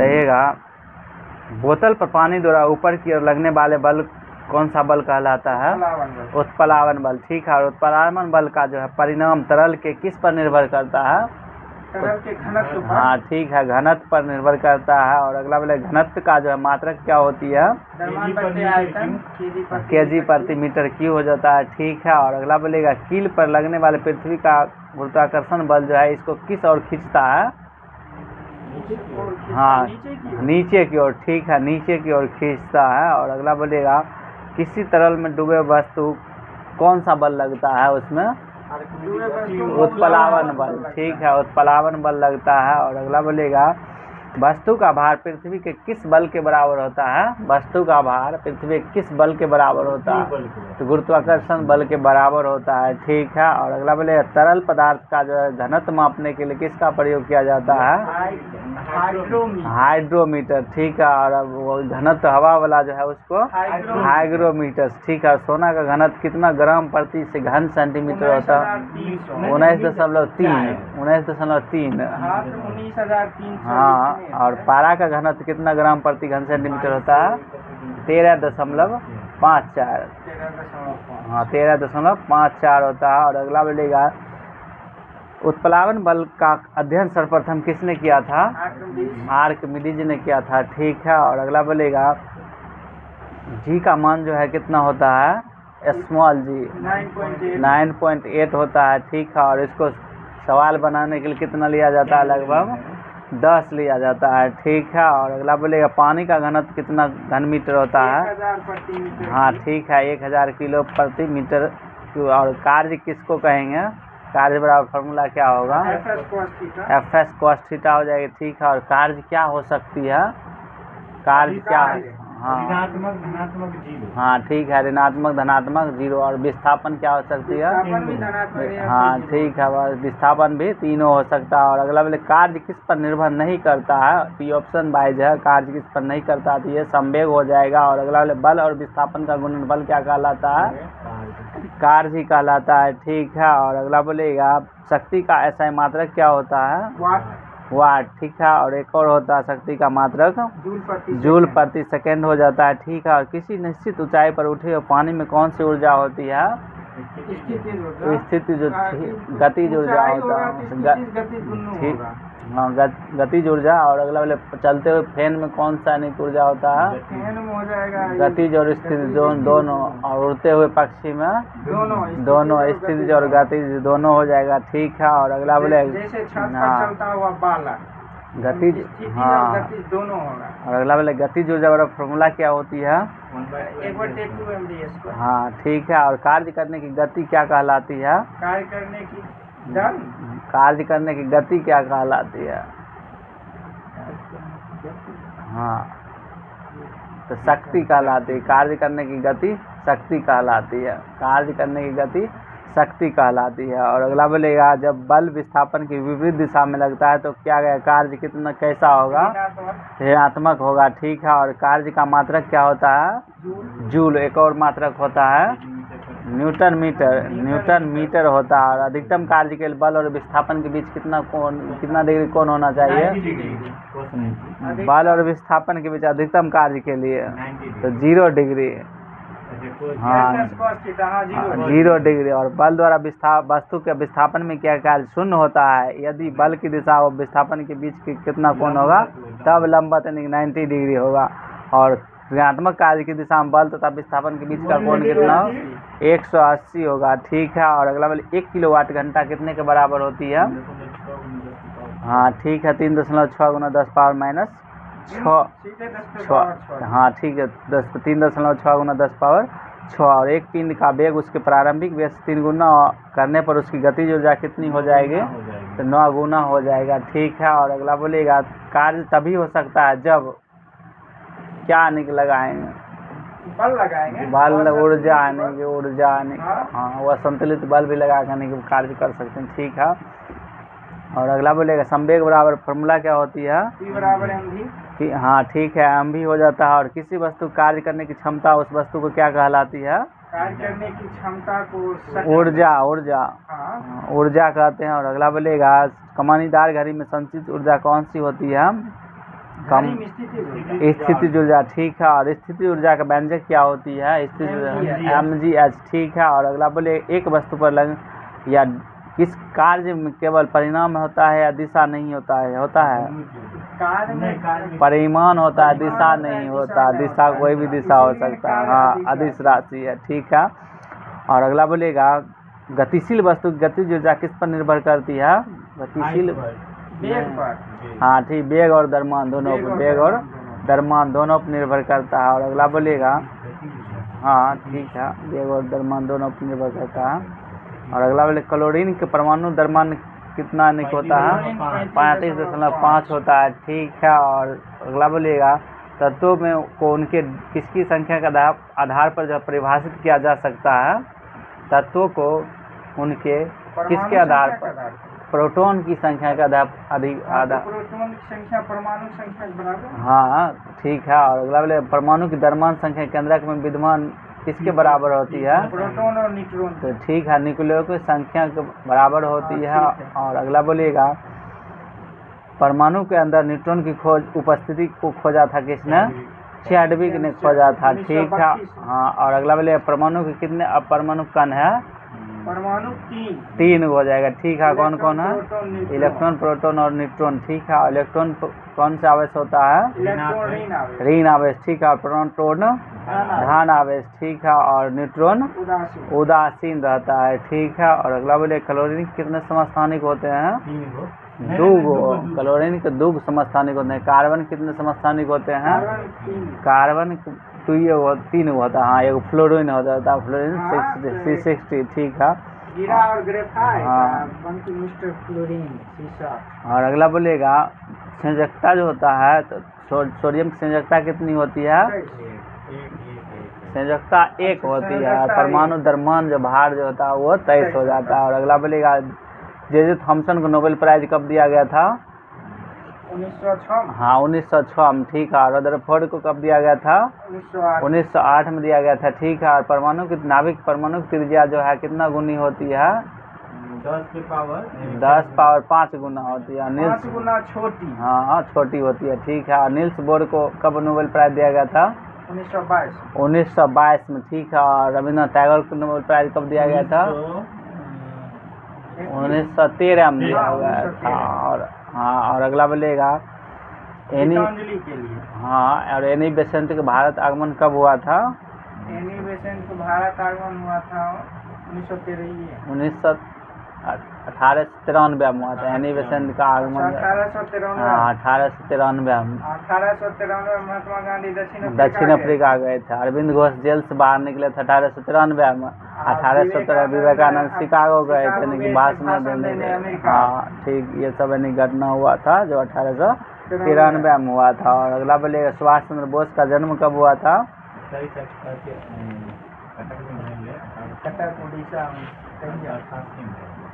बताइएगा, बोतल पर पानी द्वारा ऊपर की ओर लगने वाले बल कौन सा बल कहलाता है? उत्प्लावन बल। ठीक है, और उत्प्लावन बल का जो है परिणाम तरल के किस पर निर्भर करता है? तरल के घनत्व पर। हाँ ठीक है, घनत्व पर निर्भर करता है। और अगला बोले घनत्व का जो है मात्रक क्या होती है? केजी प्रति मीटर क्यूब हो जाता है। ठीक है, और अगला बोलेगा कील पर लगने वाले पृथ्वी का गुरुत्वाकर्षण बल जो है इसको किस ओर खींचता है? हाँ, नीचे की ओर। ठीक है, नीचे की ओर खींचता है। और अगला बोलेगा किसी तरल में डूबे वस्तु कौन सा बल लगता है उसमें? उत्प्लावन बल। ठीक है, उत्प्लावन बल लगता है। और अगला बोलेगा वस्तु का भार पृथ्वी के किस बल के बराबर होता है? वस्तु का भार पृथ्वी के किस बल के बराबर होता है? तो गुरुत्वाकर्षण बल के बराबर होता है। ठीक है, और अगला बोलेगा तरल पदार्थ का जो है घनत्व मापने के लिए किसका प्रयोग किया जाता है? हाइड्रोमीटर। ठीक है, और अब वो घनत्व हवा वाला जो है उसको हाइग्रोमीटर। ठीक है, सोना का घनत्व कितना ग्राम प्रति से घन सेंटीमीटर होता है? 19.3। 19.3। हाँ, और पारा का घनत्व कितना ग्राम प्रति घन सेंटीमीटर होता है? 13.54। हाँ, 13.54 होता है। और अगला बोलेगा उत्प्लावन बल का अध्ययन सर्वप्रथम किसने किया था? आर्किमिडीज ने किया था। ठीक है, और अगला बोलेगा जी का मान जो है कितना होता है? स्मॉल जी 9.8 होता है। ठीक है, और इसको सवाल बनाने के लिए कितना लिया जाता है? लगभग 10 लिया जाता है। ठीक है, और अगला बोलेगा पानी का घनत्व कितना घन मीटर होता है? हाँ ठीक है, 1000 किलो प्रति मीटर। और कार्य किसको कहेंगे? कार्य बराबर फार्मूला क्या होगा? Fs cos थीटा हो जाएगी। ठीक है, और कार्य क्या हो सकती है? कार्य क्या है? हाँ ठीक है, ऋणात्मक धनात्मक जीरो। और विस्थापन क्या हो सकती है? हाँ ठीक है, विस्थापन भी तीनों हो सकता है। और अगला बोले कार्य किस पर निर्भर नहीं करता है? पी ऑप्शन वाइज है, कार्य किस पर नहीं करता है तो ये संवेग हो जाएगा। और अगला बोले बल और विस्थापन का गुणनफल क्या कहलाता है? कार्य ही कहलाता है। ठीक है, और अगला बोलेगा शक्ति का ऐसा मात्रक क्या होता है? वाट। ठीक है, और एक और होता है शक्ति का मात्रक जूल प्रति सेकेंड हो जाता है। ठीक है, और किसी निश्चित ऊंचाई पर उठे हुए पानी में कौन सी ऊर्जा होती है? स्थिति जो गतिज ऊर्जा होता है। हाँ, गतिज ऊर्जा। और अगला वाले चलते हुए फैन में कौन सा अनिक ऊर्जा होता है? गतिज और स्थिति दोनों। और उड़ते हुए पक्षी में दोनों स्थिति और गतिज दोनों हो जाएगा। ठीक है, और अगला बोले गतिज। हाँ, दोनों होगा। और अगला बोले गतिज ऊर्जा वाला फॉर्मूला क्या होती है? हाँ ठीक है, और कार्य करने की गति क्या कहलाती है? कार्य करने की कार्य करने की गति क्या कहलाती है? हाँ, तो शक्ति कहलाती है। कार्य करने की गति शक्ति कहलाती है। कार्य करने की गति शक्ति कहलाती है। और अगला बोलेगा जब बल विस्थापन की विपरीत दिशा में लगता है तो क्या कार्य कितना कैसा होगा? ऋणात्मक होगा। ठीक है, और कार्य का मात्रक क्या होता है? जूल। एक और मात्रक होता है न्यूटन मीटर। न्यूटन मीटर होता है। और अधिकतम कार्य के लिए बल और विस्थापन के बीच कितना डिग्री कोण होना चाहिए? बल और विस्थापन के बीच अधिकतम कार्य के लिए तो 0 डिग्री। हाँ, 0 डिग्री। और बल द्वारा वस्तु के विस्थापन में क्या कार्य? शून्य होता है। यदि बल की दिशा और विस्थापन के बीच की कितना कोण होगा? तब लंबवत यानी 90 डिग्री होगा। और ऋणात्मक कार्य की दिशा में बल तथा विस्थापन के बीच का कोण कितना? 180 होगा। ठीक है, और अगला वाले 1 किलोवाट घंटा कितने के बराबर होती है? हाँ ठीक है, 3.6 × 10 पावर माइनस 6। हाँ ठीक है, 3.6 × 10 पावर 6। और एक पिंड का वेग उसके प्रारंभिक वेग से 3 गुना करने पर उसकी गतिज ऊर्जा कितनी हो जाएगी? तो 9 गुना हो जाएगा। ठीक है, और अगला बोलेगा कार्य तभी हो सकता है जब क्या लगाएंगे? बल लगाएंगे। बल ऊर्जा आने की ऊर्जा आने। हाँ, वह संतुलित बल भी लगा करने के कार्य कर सकते हैं। ठीक है, और अगला बोलेगा संवेग बराबर फॉर्मूला क्या होती है? P बराबर mv। हाँ ठीक है, एम भी हो जाता है। और किसी वस्तु कार्य करने की क्षमता उस वस्तु को क्या कहलाती है? कार्य करने की क्षमता को ऊर्जा ऊर्जा कहते हैं। और अगला बोलेगा कमानीदार घड़ी में संचित ऊर्जा कौन सी होती है? कम स्थिति स्थितिज ऊर्जा, ठीक है। और स्थिति ऊर्जा का व्यंजक क्या होती है? स्थिति mgh, ठीक है। और अगला बोले एक वस्तु पर लग या किस कार्य में केवल परिणाम होता है या दिशा नहीं होता है? होता है कार्य में परिमाण होता है, दिशा नहीं होता। दिशा कोई भी दिशा हो सकता है, हाँ, अदिश राशि है, ठीक है। और अगला बोलेगा गतिशील वस्तु की गतिज ऊर्जा किस पर निर्भर करती है? गतिशील, वेग पर, हाँ ठीक, वेग और द्रव्यमान दोनों पर, वेग और द्रव्यमान दोनों पर निर्भर करता है। और अगला बोलेगा, हाँ ठीक है, वेग और द्रव्यमान दोनों पर निर्भर करता है। और अगला बोले क्लोरीन के परमाणु द्रव्यमान कितना अनिक होता है? 35.5 होता है, ठीक है। और अगला बोलेगा तत्वों में को उनके किसकी संख्या के आधार पर जो परिभाषित किया जा सकता है? तत्वों को उनके किसके आधार पर? प्रोटॉन की संख्या का प्रोटॉन की संख्या परमाणु संख्या के बराबर, हाँ ठीक है। और अगला बोले परमाणु की द्रव्यमान संख्या केंद्रक में विद्यमान किसके बराबर होती है? प्रोटॉन और न्यूट्रॉन। तो ठीक है, न्यूक्लियो की संख्या के बराबर होती है। और अगला बोलिएगा परमाणु के अंदर न्यूट्रॉन की खोज उपस्थिति को खोजा था किसने? चैडविक ने खोजा था, ठीक है। हाँ, और अगला बोले परमाणु के कितने अपरमाणु कण है? परमाणु 3 हो जाएगा, ठीक है। कौन कौन है? इलेक्ट्रॉन, प्रोटॉन और न्यूट्रॉन, ठीक है। इलेक्ट्रॉन कौन सा आवेश होता है? इलेक्ट्रॉन ऋण आवेश, ठीक है। प्रोटॉन धन आवेश, ठीक है। और न्यूट्रॉन उदासीन रहता है, ठीक है। और अगला बोले क्लोरीन कितने समस्थानिक होते हैं? 2 क्लोरीन के 2 समस्थानिक होते हैं। कार्बन कितने समस्थानिक होते हैं? कार्बन 3 होता है, हाँ। एक फ्लोरीन होता है, फ्लोरीन 60, ठीक है। हीरा और ग्रेफाइट, हाँ। मिस्टर फ्लोरीन, सीसा। और अगला बोलेगा संयोजकता जो होता है, तो सोडियम की संयोजकता कितनी होती है? संयोजकता 1 होती है। परमाणु द्रव्यमान जो भार जो होता है वो 23 हो जाता है। और अगला बोलेगा जे थॉमसन को नोबेल प्राइज कब दिया गया था? 1906। हाँ 1906 में, ठीक है। और रदरफोर्ड को कब दिया गया था? 1908 में दिया गया था, ठीक है। और परमाणु की नाभिक परमाणु की त्रिज्या जो है कितना गुनी होती है? 10 पावर 5 गुना होती है। 5 गुना छोटी। हाँ छोटी होती है, ठीक है। और नील्स बोर को कब नोबेल प्राइज दिया गया था? 1922 में, ठीक है। और रविन्द्रनाथ टैगोर को नोबेल प्राइज कब दिया गया था? 1913 में दिया गया था। और हाँ, और अगला बोलेगा एनी, हाँ, और एनी बेसेंट के भारत आगमन कब हुआ था? एनी बेसेंट को भारत आगमन हुआ था 1913 1893 में हुआ था। एनी बेसेंट का आगमन 1893। हाँ 1893 में। 1893 में महात्मा गांधी दक्षिण अफ्रीका गए थे। अरविंद घोष जेल से बाहर निकले थे 1893 में। 1817 विवेकानंद शिकागो गए थे यानी भाषण देने के। हाँ ठीक, ये सब यानी घटना हुआ था जो 1893 में हुआ था। और अगला बोलेगा सुभाष चंद्र बोस का जन्म कब हुआ था?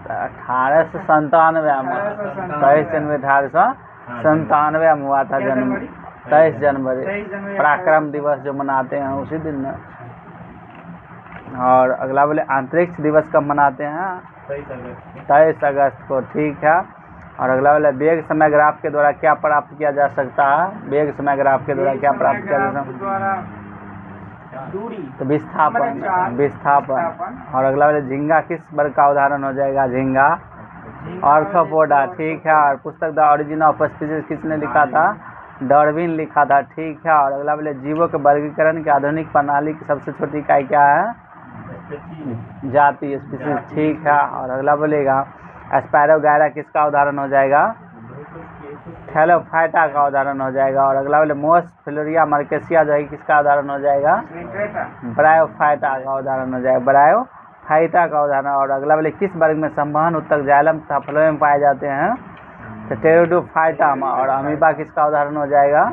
1897 में, 23 जनवरी 1897 में हुआ था जन्म। 23 जनवरी पराक्रम दिवस जो मनाते हैं उसी दिन। और अगला बोले अंतरिक्ष दिवस कब मनाते हैं? 23 अगस्त को, ठीक है। और अगला वाला वेग समय ग्राफ के द्वारा क्या प्राप्त किया जा सकता है? वेग समय ग्राफ के द्वारा क्या प्राप्त किया जा सकता है? दूरी, तो विस्थापन। और अगला वाला झींगा किस वर्ग का उदाहरण हो जाएगा? झींगा आर्थ्रोपोडा, ठीक है। और पुस्तक द ओरिजिन ऑफ स्पीसीज किसने लिखा था? डार्विन लिखा था, ठीक है। और अगला बोले जीवों के वर्गीकरण की आधुनिक प्रणाली की सबसे छोटी इकाई क्या है? जाति, स्पीसीज, ठीक है। और अगला बोलेगा एस्पैरोगैरा किसका उदाहरण हो जाएगा? थैलोफाइटा का उदाहरण हो जाएगा। और अगला बोले मोस फ्लोरिया मार्केसिया जो है किसका उदाहरण हो जाएगा? ब्रायोफाइटा का उदाहरण हो जाएगा, ब्रायोफाइटा का उदाहरण। और अगला बोले किस वर्ग में संवहन उत्तक जाइलम तथा फ्लोएम पाए जाते हैं? तो टेरिडोफाइटा में। और अमीबा किसका उदाहरण हो जाएगा?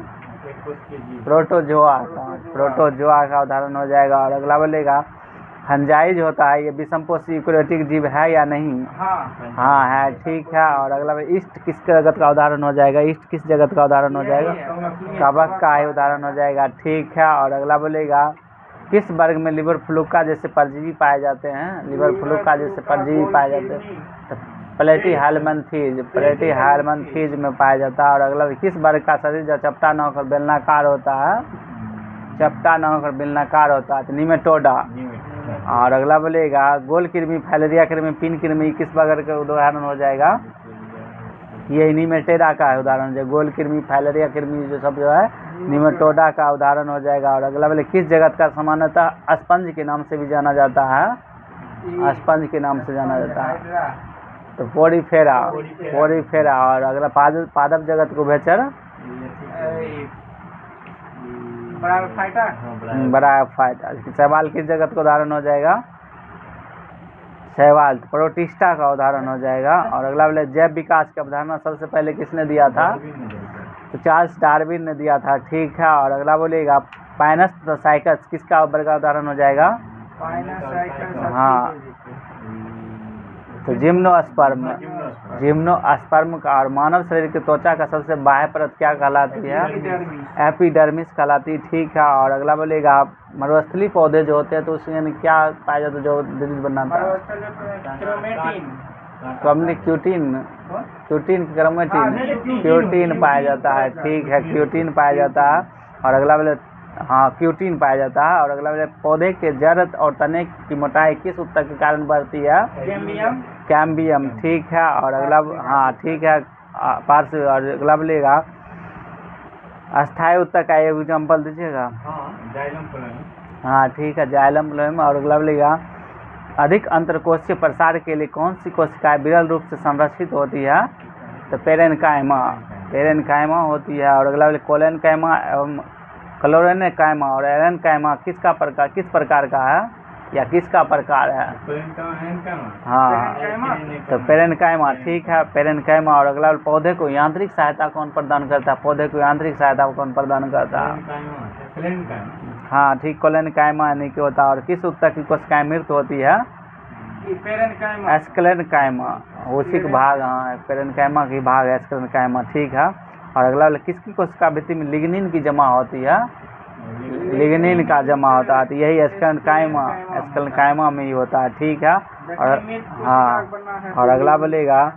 प्रोटोजोआ का उदाहरण हो जाएगा। और अगला बोलेगा फंजाई जो होता है ये विषमपोषी यूकेरियोटिक जीव है या नहीं? हाँ है, ठीक है। और अगला ईस्ट किस जगत का उदाहरण हो जाएगा? ईस्ट किस जगत का उदाहरण हो जाएगा? कवक का ही उदाहरण हो जाएगा, ठीक है। और अगला बोलेगा किस वर्ग में लिवर फ्लूका जैसे परजीवी पाए जाते हैं? लिवर फ्लूका जैसे परजीवी पाए जाते हैं। तो प्लेटी हेलमिन्थेज में पाया जाता है। और अगला किस वर्ग का शरीर जो चपटा न होकर बेलनाकार होता है, चपटा न होकर बेलनाकार होता है, तो निमेटोडा। और अगला बोलेगा गोल कृमि, फाइलेरिया कृमि, पिन कृमि किस वर्ग का उदाहरण हो जाएगा, ये निमेटेरा का है उदाहरण। जो गोल कृमि, फाइलेरिया कृमि जो सब जो है निमेटोडा का उदाहरण हो जाएगा। और अगला बोले किस जगत का सामान्यतः स्पंज के नाम से भी जाना जाता है, स्पंज के नाम से जाना जाता है, तो पोरीफेरा। और अगला पादप जगत को बेचर ब्रायोफाइटा। शैवाल किस जगत का उदाहरण हो जाएगा, शैवाल प्रोटिस्टा का उदाहरण हो जाएगा। और अगला बोले जैव विकास की अवधारणा सबसे पहले किसने दिया था, तो चार्ल्स डार्विन ने दिया था, ठीक है। और अगला बोलेगा पाइनस तथा साइकस किसका वर्ग का उदाहरण हो जाएगा, हाँ, तो जिम्नोस्पर्म का। और मानव शरीर की त्वचा का सबसे बाह्य परत क्या कहलाती है, एपिडर्मिस कहलाती है, ठीक है। और अगला बोलेगा मरुस्थलीय पौधे जो होते हैं तो उसमें क्या पाया जाता है जो डिजीज बनाता है, क्यूटीन पाया जाता है, ठीक है, क्यूटीन पाया जाता है। और अगला बोले हाँ क्यूटीन पाया जाता है। और अगला बोले पौधे के जड़ और तने की मोटाई किस ऊतक के कारण बढ़ती है, कैम्बियम, ठीक है। और अगला हाँ ठीक है पार्श्व। और अगला बोलेगा अस्थायी ऊतक का एक एग्जाम्पल दीजिएगा, हाँ ठीक है, जाइलम फ्लोएम। और अगला बोलेगा अधिक अंतरकोशीय प्रसार के लिए कौन सी कोशिकाएं विरल रूप से संरक्षित होती है, तो पेरेनकाइमा होती है। और अगला बोले कोलेनकाइमा एवं क्लोरेनकाइमा और एरेनकाइमा किस प्रकार का है या किसका प्रकार है, हाँ, तो पेरेनकाइमा, ठीक है, पेरेनकाइमा। और अगला पौधे को यांत्रिक सहायता कौन प्रदान करता है, पौधे को यांत्रिक सहायता कौन प्रदान करता है, हाँ ठीक, कोलेनकाइमा यानी कि होता है। और किस ऊतक की कोशिकाएं मृत होती है, एस्क्लेनकाइमा, उसी का भाग, हाँ पेरेनकाइमा की भाग एस्क्लेनकाइमा, ठीक है। और अगला किसकी कोशिका भित्ति में लिग्निन की जमा होती है, लिग्निन का जमा होता है, तो यही एस्क्लेनकाइमा में ही होता है, ठीक है। और हाँ, और अगला बोलेगा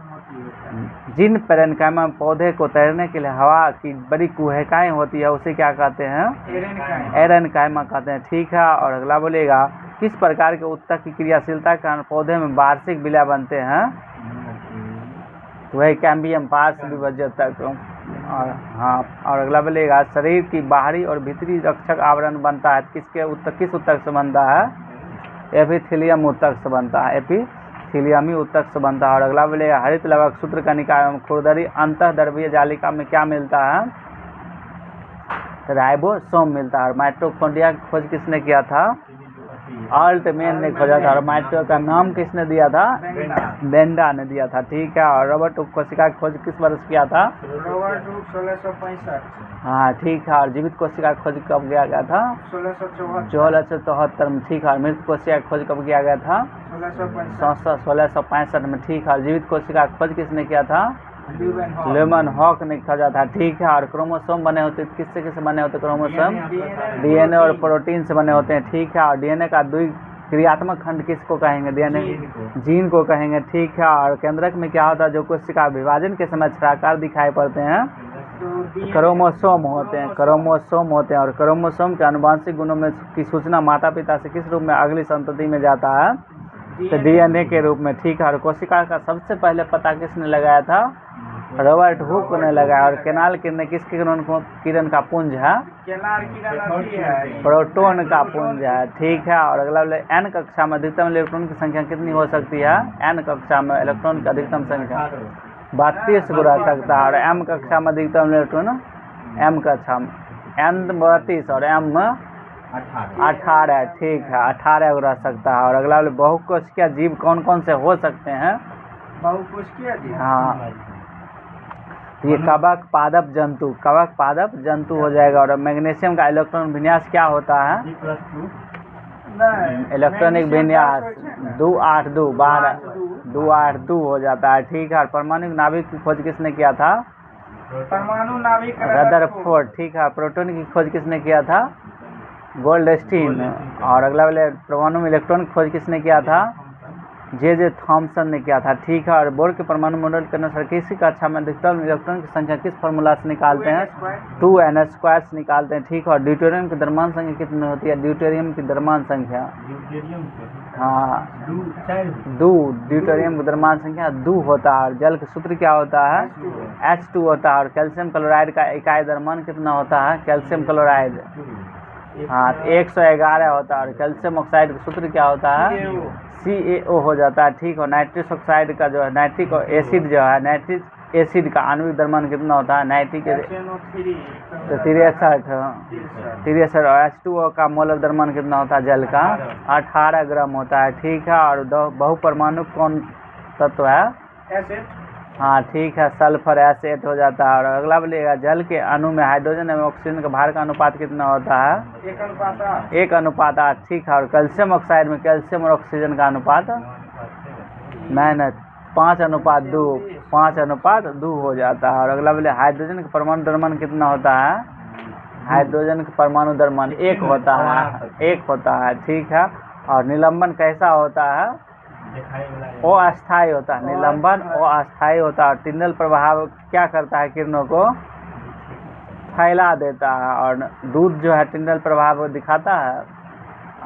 जिन पेरेनकाइमा में पौधे को तैरने के लिए हवा की बड़ी कुहकाएं होती है उसे क्या कहते हैं, एरेनकाइमा कहते हैं, ठीक है। और अगला बोलेगा किस प्रकार के ऊतक की क्रियाशीलता के कारण पौधे में वार्षिक विलय बनते हैं, तो वही कैम्बियम पार्श्व विभज्य तक। और हाँ, और अगला बोलेगा शरीर की बाहरी और भीतरी रक्षक आवरण बनता है किस ऊतक से बनता है, एपिथेलियम ऊतक से बनता है, एपिथेलियमी ऊतक से बनता है। और अगला बोलेगा हरित लवक सूत्रकनिका एवं खुरदरी अंतःद्रवीय जालिका में क्या मिलता है, राइबोसोम मिलता है। और माइटोकॉन्ड्रिया की खोज किसने किया था, ऑल्टमैन ने खोजा था। और माइटो का नाम किसने दिया था, बेंडा ने दिया था, ठीक है। और रॉबर्ट हुक कोशिका की खोज किस वर्ष किया था, 1665, हाँ ठीक है। और जीवित कोशिका की खोज कब किया गया था, 1674 में, ठीक है। और मृत कोशिका की खोज कब किया गया था, 1665 में, ठीक है। और जीवित कोशिका की खोज किसने किया था, ल्यूमेनहॉक ने खोजा था, ठीक है। और क्रोमोसोम बने होते किससे बने होते, क्रोमोसोम डीएनए और प्रोटीन से बने होते हैं, ठीक है। और डीएनए का क्रियात्मक खंड किसको कहेंगे, डीएनए जीन को कहेंगे, ठीक है। और केंद्रक में क्या होता है, जो कोशिका विभाजन के समय छायाकार दिखाई पड़ते हैं क्रोमोसोम होते हैं, और क्रोमोसोम के आनुवंशिक गुणों में की सूचना माता पिता से किस रूप में अगली संतति में जाता है, तो डीएनए के रूप में, ठीक है। और कोशिका का सबसे पहले पता किसने लगाया था, रॉबर्ट हुक ने लगाया। और केनाल किरण किस किरण का पुंज है, प्रोटॉन का पुंज है, ठीक है। और अगला एन कक्षा में अधिकतम इलेक्ट्रॉन की संख्या कितनी हो सकती है, एन कक्षा में इलेक्ट्रॉन की अधिकतम संख्या 32 को रह सकता है। और एम कक्षा में अधिकतम इलेक्ट्रॉन, एम कक्षा में एन 32 और एम 18, ठीक है, 18 को रह सकता है। और अगला बहुकोशिकीय जीव कौन कौन से हो सकते हैं, बहुकोशिकीय जीव, हाँ, ये कवक पादप जंतु हो जाएगा। और मैग्नीशियम का इलेक्ट्रॉन विन्यास क्या होता है, इलेक्ट्रॉनिक विन्यास 282 282 हो जाता है, ठीक है। और परमाणु नाभिक की खोज किसने किया था, परमाणु नाभिक रदरफोर्ड, ठीक है। प्रोटॉन की खोज किसने किया था, गोल्डस्टीन। और अगला वाले परमाणु में इलेक्ट्रॉन की खोज किसने किया था, जे थॉमसन ने किया था, ठीक है। और बोर के परमाणु मॉडल के अनुसार किसी कक्षा में अधिकतम इलेक्ट्रॉन की संख्या किस फार्मूला से निकालते हैं? 2n² से निकालते हैं, ठीक है। और ड्यूटेरियम की द्रव्यमान संख्या कितनी होती है? ड्यूटेरियम की द्रव्यमान संख्या, हाँ, ड्यूटेरियम की द्रव्यमान संख्या 2 होता है। और जल का सूत्र क्या होता है? H2 होता है। और कैल्शियम क्लोराइड का इकाई द्रव्यमान कितना होता है? कैल्शियम क्लोराइड, हाँ, 111 होता है। और कैल्शियम ऑक्साइड का सूत्र क्या होता है? CaO हो जाता है, ठीक है। नाइट्रस ऑक्साइड का जो है नाइट्रिक एसिड जो है, नाइट्रिक एसिड का आणविक द्रव्यमान कितना होता है? नाइट्रिक 63। और H2O का मोलर द्रव्यमान कितना होता है जल का? 18 ग्राम होता है, ठीक है। और बहुपरमाणु कौन तत्व है? एसिड, हाँ, ठीक है, सल्फर एसिड हो जाता है। और अगला बोलिएगा जल के अणु में हाइड्रोजन एवं ऑक्सीजन का भार का अनुपात कितना होता है? 1:8, ठीक है। और कैल्शियम ऑक्साइड में कैल्शियम और ऑक्सीजन का अनुपात नहीं 5:2 हो जाता है। और अगला बोले हाइड्रोजन का परमाणु द्रव्यमान कितना होता है? हाइड्रोजन का परमाणु द्रव्यमान 1 होता है, ठीक है। और निलंबन कैसा होता है? अस्थायी होता है। निलंबन अस्थायी होता है। टिंडल प्रभाव क्या करता है? किरणों को फैला देता है। और दूध जो है टिंडल प्रभाव दिखाता है,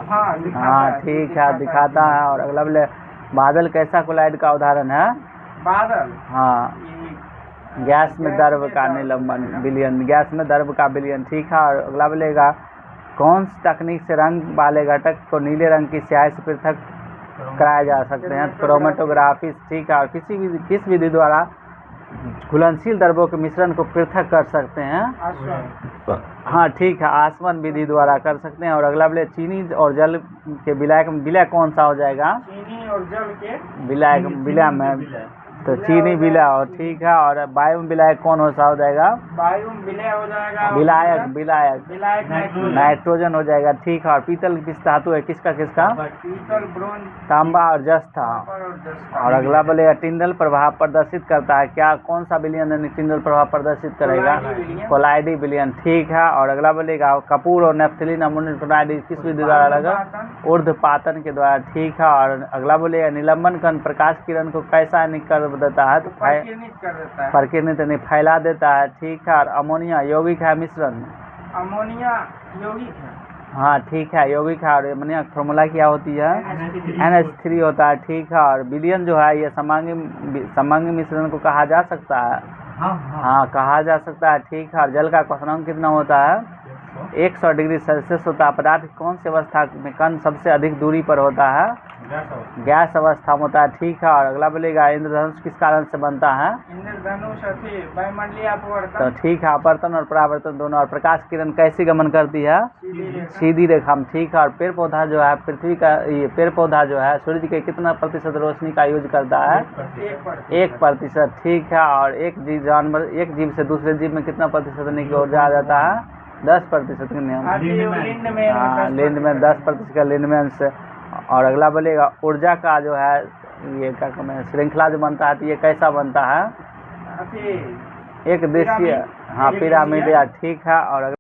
हाँ, ठीक है, दिखाता है। और अगला बोले बादल कैसा क्लोराइड का उदाहरण है? बादल, हाँ, गैस में द्रव का निलंबन विलयन, गैस में द्रव का विलयन, ठीक है। और अगला बोलेगा कौन सी तकनीक से रंग वाले घटक को नीले रंग की स्याही से पृथक कराए जा सकते हैं? क्रोमेटोग्राफी, ठीक है। और किस विधि द्वारा घुलनशील द्रव्यों के मिश्रण को पृथक कर सकते हैं? हाँ, ठीक है, आसवन विधि द्वारा कर सकते हैं। और अगला बोले चीनी और जल के विलय कौन सा हो जाएगा? चीनी और जल के विलय में तो चीनी विलय हो, ठीक है। और वायु विलय कौन हो जाएगा? वायु विलय हो जाएगा, विलायक नाइट्रोजन हो जाएगा, ठीक है। और पीतल किस धातु है? किसका? पीतल, ब्रोंज, तांबा और जस्ता। और अगला बोलेगा टिंडल प्रभाव प्रदर्शित करता है क्या? कौन सा विलयन टिंडल प्रभाव प्रदर्शित करेगा? कोलाइडी विलयन, ठीक है। और अगला बोलेगा कपूर और नेफ्थलीन अमोनियम क्लोराइड किस विधि द्वारा लगा? ऊर्ध्वपातन के द्वारा, ठीक है। और अगला बोलेगा निलंबन कण प्रकाश किरण को कैसा कर देता है? तो प्रकीर्णित नहीं, फैला देता है, ठीक है। और अमोनिया यौगिक है मिश्रण? अमोनिया यौगिक है, हाँ, ठीक है, यौगिक है। और अमोनिया फॉर्मूला क्या होती है? NH3 होता है, ठीक है। और विलयन जो है ये समांगी मिश्रण को कहा जा सकता है? हाँ, कहा जा सकता है, ठीक है। और जल का क्वथनांक कितना होता है? 100 डिग्री सेल्सियस होता है। पदार्थ कौन सी अवस्था में कण सबसे अधिक दूरी पर होता है? गैस अवस्था में होता है, ठीक है। और अगला बोलेगा इंद्रधनुष किस कारण से बनता है? इंद्रधनुष वायुमंडलीय अपवर्तन, तो ठीक है, अपवर्तन और परावर्तन दोनों। और प्रकाश किरण कैसे गमन करती है? सीधी रेखा में, ठीक है। और पेड़ पौधा जो है पृथ्वी का पेड़ पौधा जो है सूर्य के कितना प्रतिशत रोशनी का यूज करता है? 1%, ठीक है। और एक जीव से दूसरे जीव में कितना प्रतिशत देने की ऊर्जा आ जाता है? 10% के नियम, हाँ, लिंड में 10% का लिंडमैन से। और अगला बोलेगा ऊर्जा का जो है ये क्या कहते हैं श्रृंखला जो बनता है तो ये कैसा बनता है? एक देशीय, हाँ, पिरामिड, ठीक है। और